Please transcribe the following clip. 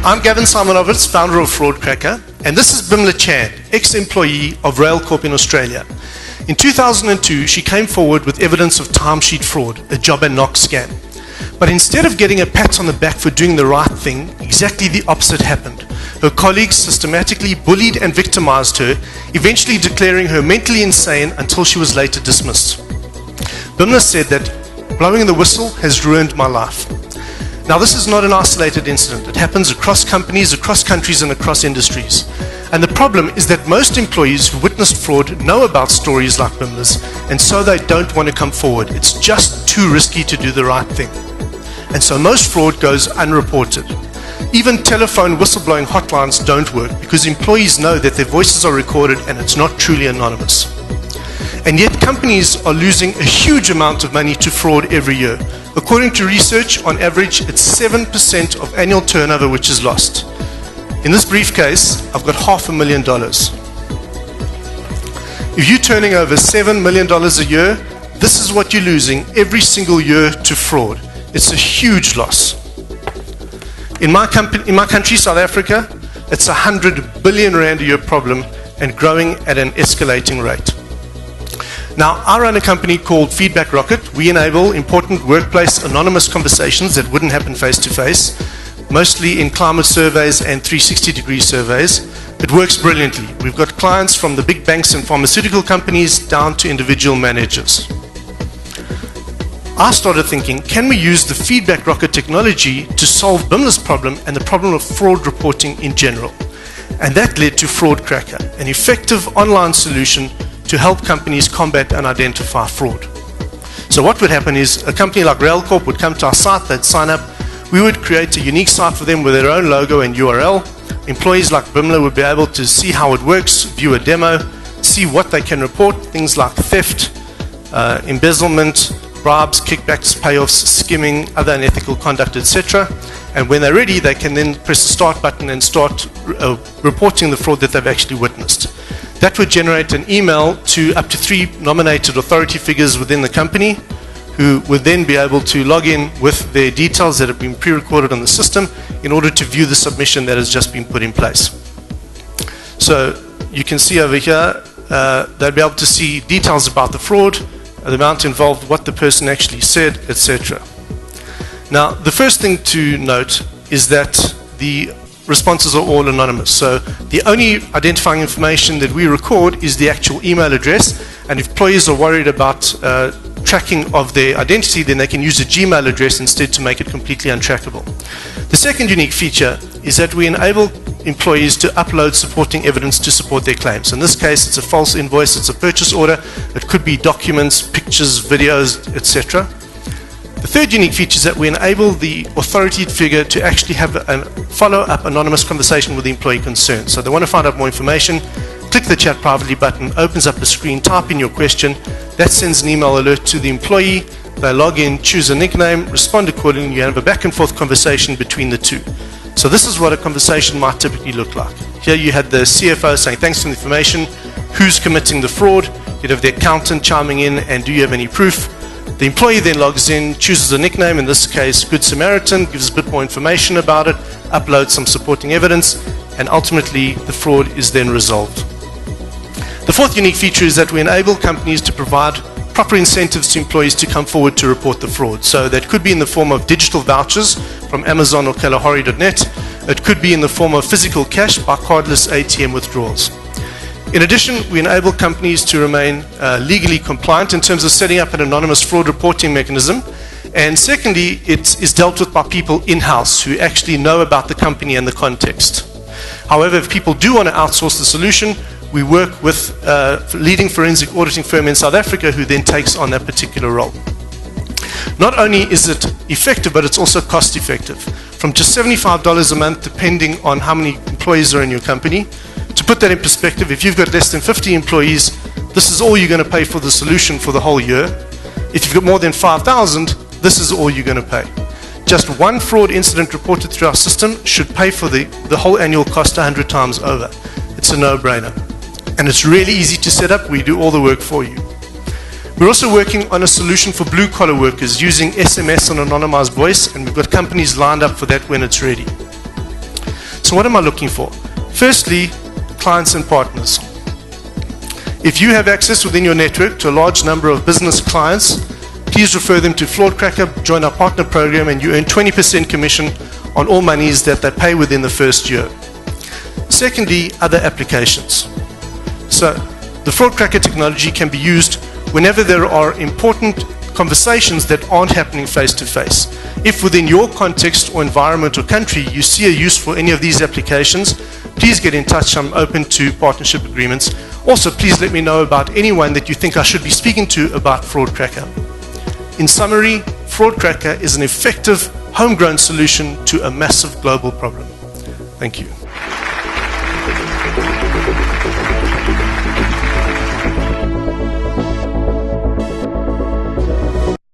I'm Gavin Simonovitz, founder of Fraudcracker, and this is Bimla Chand, ex-employee of Railcorp in Australia. In 2002, she came forward with evidence of timesheet fraud, a job and knock scam. But instead of getting a pat on the back for doing the right thing, exactly the opposite happened. Her colleagues systematically bullied and victimized her, eventually declaring her mentally insane until she was later dismissed. Bimla said that blowing the whistle has ruined my life. Now, this is not an isolated incident. It happens across companies, across countries, and across industries. And the problem is that most employees who witnessed fraud know about stories like Bimla's, and so they don't want to come forward. It's just too risky to do the right thing. And so most fraud goes unreported. Even telephone whistleblowing hotlines don't work because employees know that their voices are recorded and it's not truly anonymous. And yet companies are losing a huge amount of money to fraud every year. According to research, on average, it's 7% of annual turnover which is lost. In this briefcase, I've got $500,000. If you're turning over $7 million a year, this is what you're losing every single year to fraud. It's a huge loss. In my country, South Africa, it's a 100 billion rand a year problem and growing at an escalating rate. Now, I run a company called Feedback Rocket. We enable important workplace anonymous conversations that wouldn't happen face-to-face, mostly in climate surveys and 360-degree surveys. It works brilliantly. We've got clients from the big banks and pharmaceutical companies down to individual managers. I started thinking, can we use the Feedback Rocket technology to solve Bimla's problem and the problem of fraud reporting in general? And that led to Fraudcracker, an effective online solution to help companies combat and identify fraud. So what would happen is a company like Railcorp would come to our site, they'd sign up, we would create a unique site for them with their own logo and URL. Employees like Bimla would be able to see how it works, view a demo, see what they can report, things like theft, embezzlement, bribes, kickbacks, payoffs, skimming, other unethical conduct, etc. And when they're ready, they can then press the start button and start reporting the fraud that they've actually witnessed. That would generate an email to up to 3 nominated authority figures within the company who would then be able to log in with their details that have been pre-recorded on the system in order to view the submission that has just been put in place. So you can see over here, they'll be able to see details about the fraud, the amount involved, what the person actually said, etc. Now, the first thing to note is that the responses are all anonymous. So the only identifying information that we record is the actual email address, and if employees are worried about tracking of their identity, then they can use a Gmail address instead to make it completely untrackable. The second unique feature is that we enable employees to upload supporting evidence to support their claims. In this case, it's a false invoice, it's a purchase order, it could be documents, pictures, videos, etc. The third unique feature is that we enable the authority figure to actually have a follow-up anonymous conversation with the employee concerned. So they want to find out more information, click the chat privately button, opens up a screen, type in your question, that sends an email alert to the employee, they log in, choose a nickname, respond accordingly, you have a back and forth conversation between the two. So this is what a conversation might typically look like. Here you had the CFO saying, thanks for the information, who's committing the fraud, you'd have the accountant chiming in, and do you have any proof? The employee then logs in, chooses a nickname, in this case Good Samaritan, gives a bit more information about it, uploads some supporting evidence, and ultimately the fraud is then resolved. The fourth unique feature is that we enable companies to provide proper incentives to employees to come forward to report the fraud. So that could be in the form of digital vouchers from Amazon or Kalahari.net. It could be in the form of physical cash by cardless ATM withdrawals. In addition, we enable companies to remain legally compliant in terms of setting up an anonymous fraud reporting mechanism. And secondly, it is dealt with by people in-house who actually know about the company and the context. However, if people do want to outsource the solution, we work with a leading forensic auditing firm in South Africa who then takes on that particular role. Not only is it effective, but it's also cost effective. From just $75 a month, depending on how many employees are in your company. To put that in perspective, if you've got less than 50 employees, this is all you're going to pay for the solution for the whole year. If you've got more than 5,000, this is all you're going to pay. Just one fraud incident reported through our system should pay for the whole annual cost 100 times over. It's a no-brainer. And it's really easy to set up. We do all the work for you. We're also working on a solution for blue-collar workers using SMS and anonymized voice, and we've got companies lined up for that when it's ready. So what am I looking for? Firstly, clients and partners. If you have access within your network to a large number of business clients, please refer them to Fraudcracker, join our partner program, and you earn 20% commission on all monies that they pay within the first year. Secondly, other applications. So the Fraudcracker technology can be used whenever there are important conversations that aren't happening face to face. If within your context or environment or country you see a use for any of these applications, please get in touch. I'm open to partnership agreements. Also, please let me know about anyone that you think I should be speaking to about Fraudcracker. In summary, Fraudcracker is an effective homegrown solution to a massive global problem. Thank you.